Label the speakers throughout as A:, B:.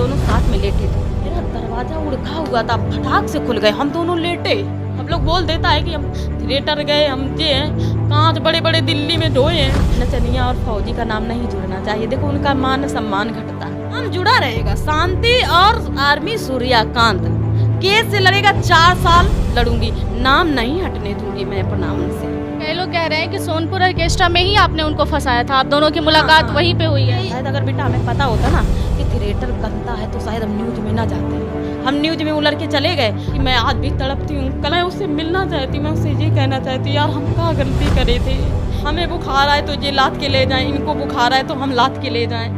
A: दोनों साथ में लेटे थे। मेरा दरवाजा उड़खा हुआ था, फटाक से खुल गए, हम दोनों लेटे। हम लोग बोल देता है कि हम थिएटर गए, हम ये हैं, कांच बड़े बड़े दिल्ली में ढोए हैं। नचनिया और फौजी का नाम नहीं जुड़ना चाहिए, देखो उनका मान सम्मान घटता है। नाम जुड़ा रहेगा, शांति और आर्मी सूर्यकांत। केस से लगेगा 4 साल लड़ूंगी, नाम नहीं हटने दूंगी मैं प्रणाम से।
B: कई लोग कह रहे हैं कि सोनपुर ऑर्केस्ट्रा में ही आपने उनको फंसाया था, आप दोनों की मुलाकात
A: हाँ।
B: वहीं पे हुई है।
A: शायद अगर बेटा हमें पता होता ना कि थिएटर गंदा है तो शायद हम न्यूज में ना जाते। हम न्यूज में उलर के चले गए कि मैं आज भी तड़पती हूँ, कल मैं उससे मिलना चाहती, मैं उससे ये कहना चाहती यार हम क्या गलती करे थे। हमें बुखार आए तो ये लाद के ले जाएं, इनको बुखार आए तो हम लाद के ले जाएं,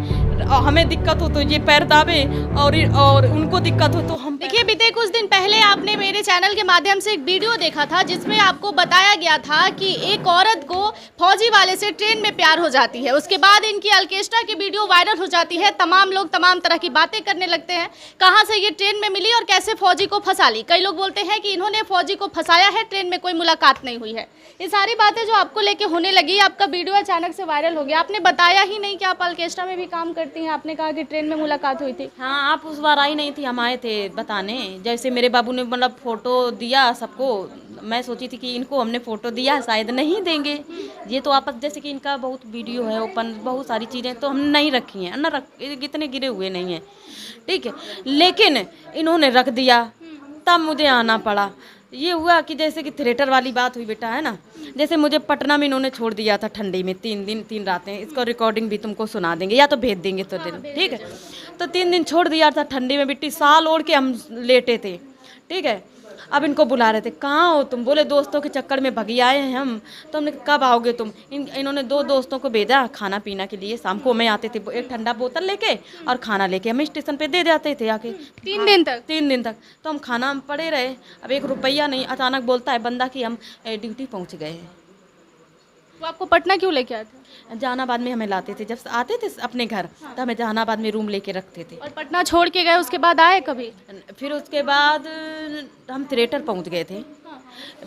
A: हमें दिक्कत हो तो ये पैर दाबे और उनको दिक्कत हो तो हम।
B: देखिए, बीते कुछ दिन पहले आपने मेरे चैनल के माध्यम से एक वीडियो देखा था जिसमें आपको बताया गया था कि एक औरत को फौजी वाले से ट्रेन में प्यार हो जाती है। उसके बाद इनकी ऑर्केस्ट्रा की वीडियो वायरल हो जाती है, तमाम लोग तमाम तरह की बातें करने लगते हैं, कहाँ से ये ट्रेन में मिली और कैसे फौजी को फंसा ली। कई लोग बोलते हैं कि इन्होंने फौजी को फंसाया है, ट्रेन में कोई मुलाकात नहीं हुई है। ये सारी बातें जो आपको लेके होने लगी, आपका वीडियो अचानक से वायरल हो गया, आपने बताया ही नहीं कि आप ऑर्केस्ट्रा में भी काम करती हैं। आपने कहा कि ट्रेन में मुलाकात हुई थी।
A: हाँ, आप उस बार आई नहीं थी, हम आए थे बताने। जैसे मेरे बाबू ने मतलब फ़ोटो दिया सबको, मैं सोची थी कि इनको हमने फ़ोटो दिया शायद नहीं देंगे। ये तो आपस जैसे कि इनका बहुत वीडियो है ओपन, बहुत सारी चीज़ें तो हम नहीं रखी हैं, न इतने गिरे हुए नहीं हैं, ठीक है। लेकिन इन्होंने रख दिया, तब मुझे आना पड़ा। ये हुआ कि जैसे कि थिएटर वाली बात हुई बेटा, है ना। जैसे मुझे पटना में इन्होंने छोड़ दिया था ठंडी में 3 दिन 3 रातें, इसका रिकॉर्डिंग भी तुमको सुना देंगे या तो भेज देंगे तो दिन, ठीक है। तो 3 दिन छोड़ दिया था ठंडी में, बिट्टी साल ओढ़ के हम लेटे थे, ठीक है। अब इनको बुला रहे थे, कहाँ हो तुम? बोले दोस्तों के चक्कर में भगी आए हैं हम। तो हमने कब आओगे तुम? इन्होंने 2 दोस्तों को भेजा खाना पीना के लिए। शाम को मैं आते थे एक ठंडा बोतल लेके और खाना लेके, हम स्टेशन पे दे जाते थे आके।
B: 3 दिन तक
A: 3 दिन तक तो हम खाना में पड़े रहे। अब 1 रुपया नहीं, अचानक बोलता है बंदा कि हम ड्यूटी पहुंच गए हैं।
B: वो आपको पटना क्यों लेके आए थे?
A: जहानाबाद में हमें लाते थे, जब आते थे अपने घर तो हमें जहानाबाद में रूम लेके रखते थे।
B: और पटना छोड़ के गए, उसके बाद आए कभी?
A: फिर उसके बाद हम थिएटर पहुंच गए थे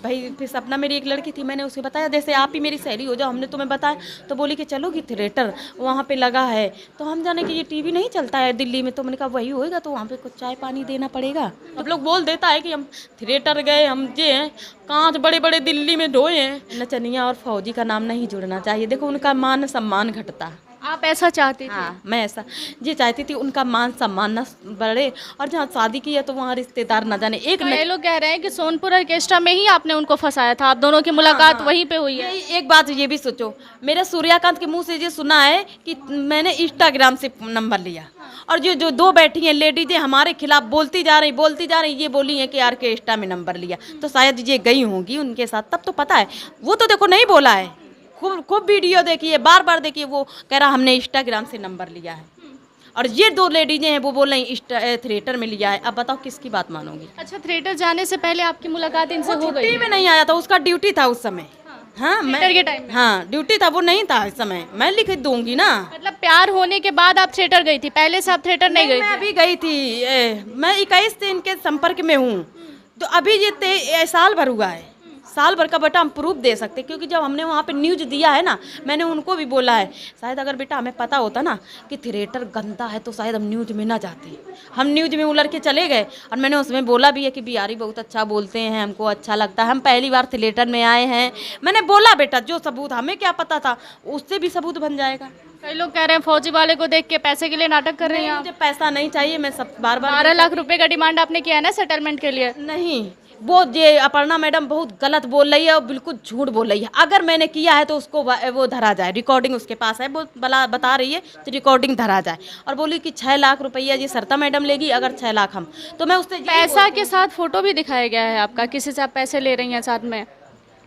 A: भाई। फिर सपना मेरी एक लड़की थी, मैंने उसे बताया जैसे आप ही मेरी सहेली हो जाओ, हमने तुम्हें बताया। तो बोली कि चलोगी थिएटर, वहाँ पे लगा है। तो हम जाने कि ये टीवी नहीं चलता है दिल्ली में, तो मैंने कहा वही होएगा, तो वहाँ पे कुछ चाय पानी देना पड़ेगा। सब लोग बोल देता है कि हम थिएटर गए, हम ये हैं, कांच बड़े बड़े दिल्ली में ढोए हैं। नचनिया और फौजी का नाम नहीं जुड़ना चाहिए, देखो उनका मान सम्मान घटता है।
B: आप ऐसा चाहती थी?
A: हाँ, मैं ऐसा ये चाहती थी, उनका मान सम्मान न बढ़े, और जहाँ शादी की है तो वहाँ रिश्तेदार न जाने।
B: ये लोग कह रहे हैं कि सोनपुर ऑर्केस्ट्रा में ही आपने उनको फंसाया था, आप दोनों की मुलाकात वहीं पे हुई है।
A: एक बात ये भी सोचो, मेरे सूर्यकांत के मुंह से ये सुना है कि मैंने इंस्टाग्राम से नंबर लिया, और जो 2 बैठी हैं लेडीजें हमारे खिलाफ बोलती जा रही, ये बोली है कि ऑर्केस्ट्रा में नंबर लिया। तो शायद ये गई होंगी उनके साथ, तब तो पता है। वो तो देखो नहीं बोला है, खूब वीडियो देखिए, बार देखिए, वो कह रहा हमने इंस्टाग्राम से नंबर लिया है। और ये 2 लेडीजें हैं वो बोल रही थिएटर में लिया है। अब बताओ किसकी बात मानोगी?
B: अच्छा, थिएटर जाने से पहले आपकी मुलाकात इनसे हो गई?
A: छुट्टी में नहीं आया था, उसका ड्यूटी था उस समय। हाँ,
B: थिएटर के टाइम में?
A: हाँ, ड्यूटी था, वो नहीं था इस समय। मैं लिख दूंगी ना।
B: मतलब प्यार होने के बाद आप थिएटर गई थी, पहले से आप थिएटर नहीं गई
A: मैं
B: थी?
A: अभी गई थी, मैं 21 दिन के संपर्क में हूँ। तो अभी ये साल भर हुआ है, साल भर का बेटा हम प्रूफ दे सकते, क्योंकि जब हमने वहाँ पे न्यूज दिया है ना, मैंने उनको भी बोला है, शायद अगर बेटा हमें पता होता ना कि थिएटर गंदा है तो शायद हम न्यूज में ना जाते। हम न्यूज में उलर के चले गए, और मैंने उसमें बोला भी है कि बिहारी बहुत अच्छा बोलते हैं, हमको अच्छा लगता है, हम पहली बार थिएटर में आए हैं। मैंने बोला बेटा, जो सबूत, हमें क्या पता था, उससे भी सबूत बन जाएगा।
B: कई लोग कह रहे हैं फौजी वाले को देख के पैसे के लिए नाटक कर रहे हैं आप।
A: मुझे पैसा नहीं चाहिए, मैं सब बार
B: 12 लाख रुपए का डिमांड आपने किया है ना सेटलमेंट के लिए?
A: नहीं, वो ये अपर्णा मैडम बहुत गलत बोल रही है और बिल्कुल झूठ बोल रही है। अगर मैंने किया है तो उसको वो धरा जाए, रिकॉर्डिंग उसके पास है, वो बता रही है तो रिकॉर्डिंग धरा जाए। और बोली कि 6 लाख रुपया ये सरता मैडम लेगी, अगर 6 लाख हम, तो मैं उससे
B: पैसा के साथ फोटो भी दिखाया गया है आपका, किसी से आप पैसे ले रही हैं साथ में?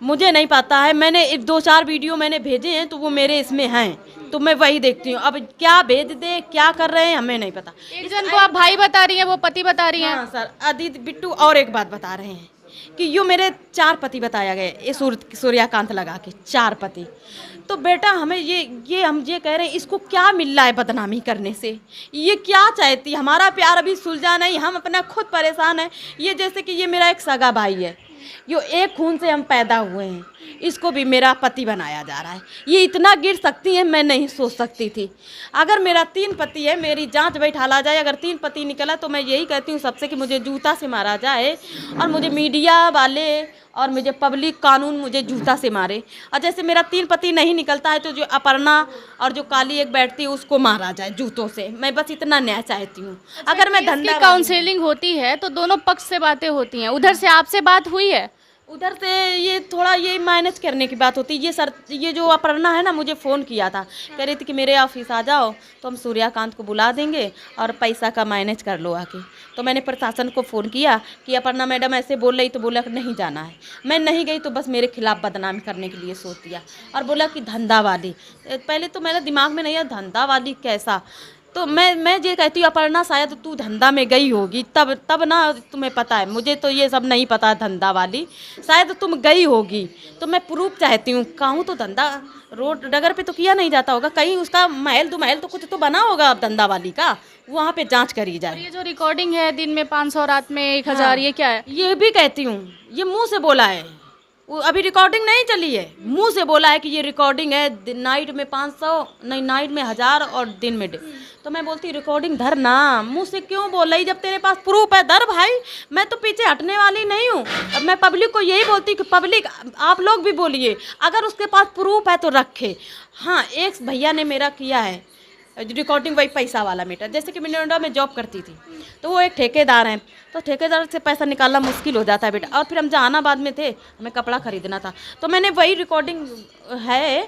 A: मुझे नहीं पता है, मैंने 2-4 वीडियो मैंने भेजे हैं तो वो मेरे इसमें हैं, तो मैं वही देखती हूँ। अब क्या भेज दे, क्या कर रहे हैं, हमें नहीं पता।
B: एक जन को आप भाई बता रही हैं, वो पति बता रही हैं।
A: हाँ सर, अदित बिट्टू। और एक बात बता रहे हैं कि यो मेरे 4 पति बताया गया, ये सूर्यकांत लगा के 4 पति। तो बेटा हमें हम ये कह रहे हैं, इसको क्या मिल रहा है बदनामी करने से? ये क्या चाहती? हमारा प्यार अभी सुलझा नहीं, हम अपना खुद परेशान हैं। ये जैसे कि ये मेरा एक सगा भाई है, यो एक खून से हम पैदा हुए हैं, इसको भी मेरा पति बनाया जा रहा है। ये इतना गिर सकती है, मैं नहीं सोच सकती थी। अगर मेरा 3 पति है, मेरी जांच बैठाला जाए, अगर 3 पति निकला तो मैं यही कहती हूँ सबसे कि मुझे जूता से मारा जाए, और मुझे मीडिया वाले और मुझे पब्लिक कानून मुझे जूता से मारे। और जैसे मेरा 3 पति नहीं निकलता है तो जो अपर्णा और जो काली एक बैठती है उसको मारा जाए जूतों से। मैं बस इतना न्याय चाहती हूँ। अगर मैं धंधा
B: काउंसलिंग होती है तो दोनों पक्ष से बातें होती हैं, उधर से आपसे बात हुई है?
A: उधर से ये थोड़ा ये मैनेज करने की बात होती है। ये जो अपर्णा है ना, मुझे फ़ोन किया था, कह रही थी कि मेरे ऑफिस आ जाओ तो हम सूर्यकांत को बुला देंगे और पैसा का मैनेज कर लो आके। तो मैंने प्रशासन को फ़ोन किया कि अपर्णा मैडम ऐसे बोल रही, तो बोला कि नहीं जाना है। मैं नहीं गई तो बस मेरे खिलाफ़ बदनामी करने के लिए सोच दिया और बोला कि धंधा वाली। पहले तो मेरे दिमाग में नहीं आया धंधा वाली कैसा। तो मैं ये कहती हूँ अपर्णा शायद तू धंधा में गई होगी, तब ना तुम्हें पता है। मुझे तो ये सब नहीं पता धंधा वाली, शायद तुम गई होगी। तो मैं प्रूफ चाहती हूँ, कहूँ तो धंधा रोड डगर पे तो किया नहीं जाता होगा, कहीं उसका महल दो महल तो कुछ तो बना होगा धंधा वाली का, वहाँ पे जांच करी जाए।
B: ये जो रिकॉर्डिंग है दिन में 500 रात में 1000, ये क्या है?
A: ये भी कहती हूँ, ये मुँह से बोला है, वो अभी रिकॉर्डिंग नहीं चली है, मुंह से बोला है कि ये रिकॉर्डिंग है। नाइट में 500 नहीं, नाइट में 1000 और दिन में तो मैं बोलती रिकॉर्डिंग धर ना, मुंह से क्यों बोल रही जब तेरे पास प्रूफ है? धर भाई, मैं तो पीछे हटने वाली नहीं हूँ। अब मैं पब्लिक को यही बोलती कि पब्लिक आप लोग भी बोलिए, अगर उसके पास प्रूफ है तो रखे। हाँ, एक भैया ने मेरा किया है रिकॉर्डिंग, वही पैसा वाला मीटर। जैसे कि मैं नोएडा में जॉब करती थी तो वो एक ठेकेदार हैं, तो ठेकेदार से पैसा निकालना मुश्किल हो जाता है बेटा। और फिर हम जहानाबाद में थे, हमें कपड़ा खरीदना था, तो मैंने वही रिकॉर्डिंग है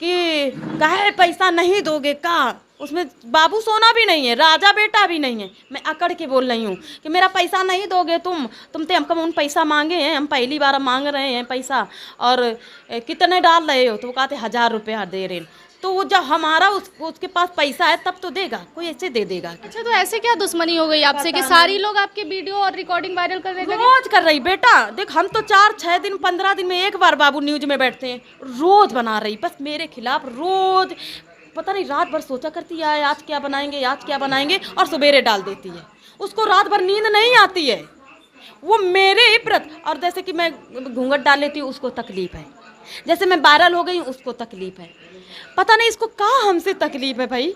A: कि काहे पैसा नहीं दोगे का, उसमें बाबू सोना भी नहीं है, राजा बेटा भी नहीं है। मैं अकड़ के बोल रही हूँ कि मेरा पैसा नहीं दोगे तुम तो हमको उन पैसा मांगे हैं, हम पहली बार मांग रहे हैं पैसा, और कितने डाल रहे हो? तो वो कहते 1000 रुपया दे रहे। तो वो जब हमारा उसके पास पैसा है तब तो देगा, कोई ऐसे दे देगा।
B: अच्छा, तो ऐसे क्या दुश्मनी हो गई आपसे कि सारी लोग आपके वीडियो और रिकॉर्डिंग वायरल करने लगे?
A: रोज कर रही बेटा, देख हम तो 4-6 दिन 15 दिन में एक बार बाबू न्यूज में बैठते हैं, रोज बना रही बस मेरे खिलाफ। रोज पता नहीं रात भर सोचा करती है आज क्या बनाएंगे, आज क्या बनाएंगे, और सवेरे डाल देती है। उसको रात भर नींद नहीं आती है, वो मेरे ही प्रत। और जैसे कि मैं घूंघट डाल लेती हूँ उसको तकलीफ है, जैसे मैं वायरल हो गई उसको तकलीफ है। पता नहीं इसको कहाँ हमसे तकलीफ है भाई।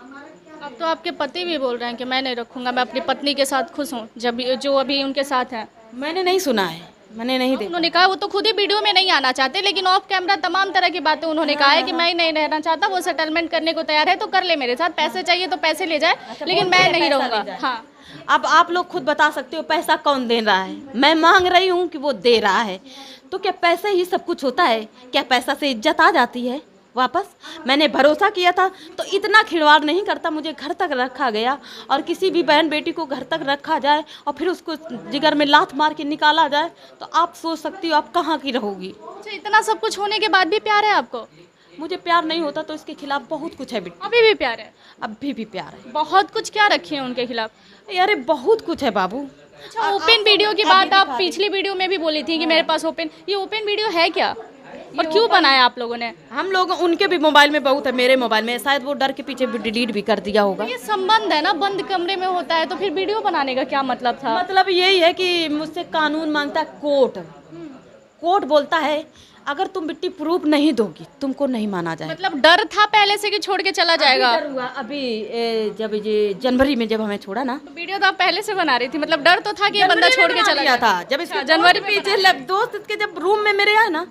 B: अब तो आपके पति भी बोल रहे हैं कि मैं नहीं रखूंगा, मैं अपनी पत्नी के साथ खुश हूँ जब जो अभी उनके साथ है।
A: मैंने नहीं सुना है, मैंने नहीं देखा।
B: उन्होंने कहा वो तो खुद ही वीडियो में नहीं आना चाहते, लेकिन ऑफ कैमरा तमाम तरह की बातें उन्होंने कहा है कि मैं नहीं रहना चाहता, वो सेटलमेंट करने को तैयार है तो कर ले मेरे साथ, पैसे चाहिए तो पैसे ले जाए, लेकिन मैं नहीं रहूँगा। हाँ,
A: अब आप लोग खुद बता सकते हो पैसा कौन दे रहा है? मैं मांग रही हूँ कि वो दे रहा है, तो क्या पैसे ही सब कुछ होता है? क्या पैसा से इज्जत आ जाती है वापस? मैंने भरोसा किया था तो इतना खिलवाड़ नहीं करता। मुझे घर तक रखा गया, और किसी भी बहन बेटी को घर तक रखा जाए और फिर उसको जिगर में लात मार के निकाला जाए, तो आप सोच सकती हो आप कहाँ की रहोगी।
B: अच्छा, इतना सब कुछ होने के बाद भी प्यार है आपको?
A: मुझे प्यार नहीं होता तो इसके खिलाफ बहुत कुछ है बेटी।
B: अभी भी प्यार है?
A: अभी भी प्यार है।
B: बहुत कुछ क्या रखे हैं उनके खिलाफ?
A: अरे बहुत कुछ है बाबू।
B: अच्छा, ओपन वीडियो की बात आप पिछली वीडियो में भी बोली थी कि मेरे पास ओपन, ये ओपन वीडियो है क्या और क्यों बनाया आप लोगों ने?
A: हम लोग, उनके भी मोबाइल में बहुत है, मेरे मोबाइल में शायद वो डर के पीछे डिलीट भी कर दिया होगा।
B: ये संबंध है ना, बंद कमरे में होता है, तो फिर वीडियो बनाने का क्या मतलब था?
A: मतलब यही है कि मुझसे कानून मांगता है कोर्ट बोलता है अगर तुम बिट्टी प्रूफ नहीं दोगी तुमको नहीं माना जाएगा।
B: मतलब डर था पहले से कि छोड़ के चला जाएगा?
A: डर हुआ अभी जब ये जनवरी में जब हमें छोड़ा ना,
B: तो वीडियो तो आप पहले से बना रही थी, मतलब डर तो था कि ये बंदा छोड़ के चला गया
A: था। जब इसके जनवरी पीछे दोस्त इसके जब रूम में मेरे आए ना,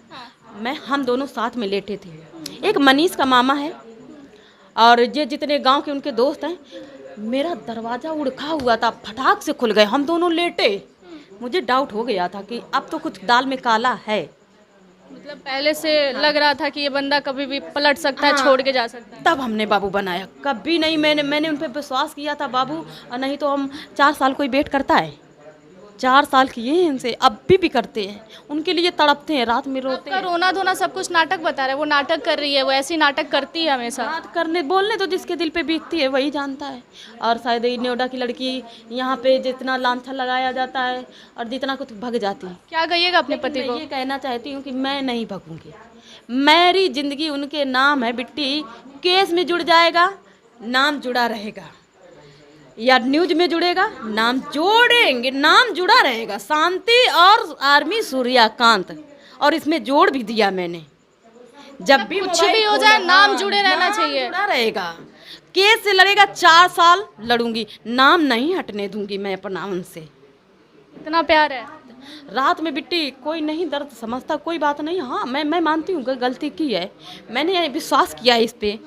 A: हम दोनों साथ में लेटे थे। एक मनीष का मामा है और ये जितने गांव के उनके दोस्त हैं, मेरा दरवाजा उड़खा हुआ था, फटाक से खुल गए, हम दोनों लेटे। मुझे डाउट हो गया था कि अब तो कुछ दाल में काला है।
B: मतलब पहले से लग रहा था कि ये बंदा कभी भी पलट सकता है, छोड़ के जा सकता है।
A: तब हमने बाबू बनाया, कभी नहीं मैंने उन पर विश्वास किया था बाबू। और नहीं तो हम 4 साल कोई वेट करता है, 4 साल किए हैं इनसे, अब भी करते हैं, उनके लिए तड़पते हैं, रात में रोते हैं।
B: रोना धोना सब कुछ नाटक बता रहा है, वो नाटक कर रही है, वो ऐसी नाटक करती है हमेशा।
A: बात करने बोलने तो जिसके दिल पे बीतती है वही जानता है। और शायद नोएडा की लड़की यहाँ पे जितना लांछन लगाया जाता है और जितना कुछ भग जाती है।
B: क्या कहिएगा अपने पति को?
A: ये कहना चाहती हूँ कि मैं नहीं भगूंगी, मेरी जिंदगी उनके नाम है बिट्टी। केस में जुड़ जाएगा, नाम जुड़ा रहेगा, या न्यूज में जुड़ेगा, नाम जोड़ेंगे, नाम जुड़ा रहेगा। शांति और आर्मी सूर्यकांत, और इसमें जोड़ भी दिया मैंने। जब भी
B: कुछ भी हो जाए नाम जुड़े रहना चाहिए।
A: जुड़ा रहेगा। केस से लड़ेगा 4 साल लड़ूंगी, नाम नहीं हटने दूंगी मैं अपना उनसे।
B: इतना प्यार है।
A: रात में बिट्टी कोई नहीं दर्द समझता, कोई बात नहीं। हाँ मैं मानती हूँ गलती की है, मैंने विश्वास किया इस पे,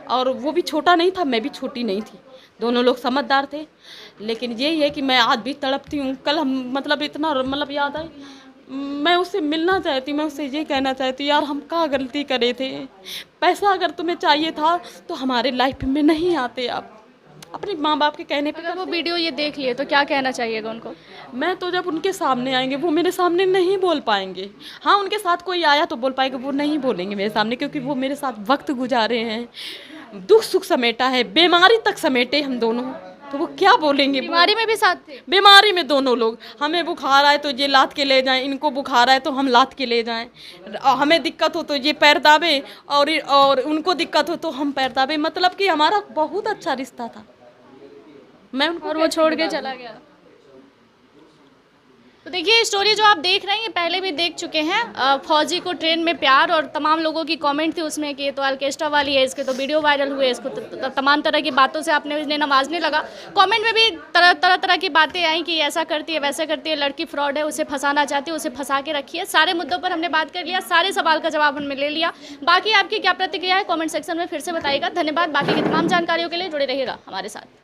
A: और वो भी छोटा नहीं था, मैं भी छोटी नहीं थी, दोनों लोग समझदार थे। लेकिन यही है कि मैं आज भी तड़पती हूँ। कल हम मतलब इतना मतलब याद आई, मैं उससे मिलना चाहती, मैं उससे ये कहना चाहती यार हम क्या गलती करे थे। पैसा अगर तुम्हें चाहिए था तो हमारे लाइफ में नहीं आते आप, अपने माँ बाप के कहने पे।
B: अगर वो वीडियो ये देख लिए तो क्या कहना चाहिएगा उनको?
A: मैं तो जब उनके सामने आएंगे वो मेरे सामने नहीं बोल पाएंगे। हाँ उनके साथ कोई आया तो बोल पाएगा, वो नहीं बोलेंगे मेरे सामने, क्योंकि वो मेरे साथ वक्त गुजारे हैं, दुख सुख समेटा है, बीमारी तक समेटे हम दोनों, तो वो क्या बोलेंगे।
B: बीमारी में भी साथ थे?
A: बीमारी में दोनों लोग, हमें बुखार आए तो ये लाद के ले जाएं, इनको बुखार आए तो हम लाद के ले जाएं, हमें दिक्कत हो तो ये पैर दाबे और उनको दिक्कत हो तो हम पैर दाबे। मतलब कि हमारा बहुत अच्छा रिश्ता था। मैं उनको
B: और वो छोड़ के चला गया। तो देखिए स्टोरी जो आप देख रहे हैं ये पहले भी देख चुके हैं। फौजी को ट्रेन में प्यार, और तमाम लोगों की कमेंट थी उसमें कि ये तो ऑर्केस्ट्रा वाली है, इसके तो वीडियो वायरल हुए, इसको तमाम तरह की बातों से आपने इन्हें नवाजने लगा। कमेंट में भी तरह की बातें आई कि ऐसा करती है वैसा करती है, लड़की फ्रॉड है, उसे फंसाना चाहती है, उसे फंसा के रखी है। सारे मुद्दों पर हमने बात कर लिया, सारे सवाल का जवाब हमने ले लिया। बाकी आपकी क्या प्रतिक्रिया है कॉमेंट सेक्शन में फिर से बताइएगा। धन्यवाद। बाकी की तमाम जानकारियों के लिए जुड़े रहिएगा हमारे साथ।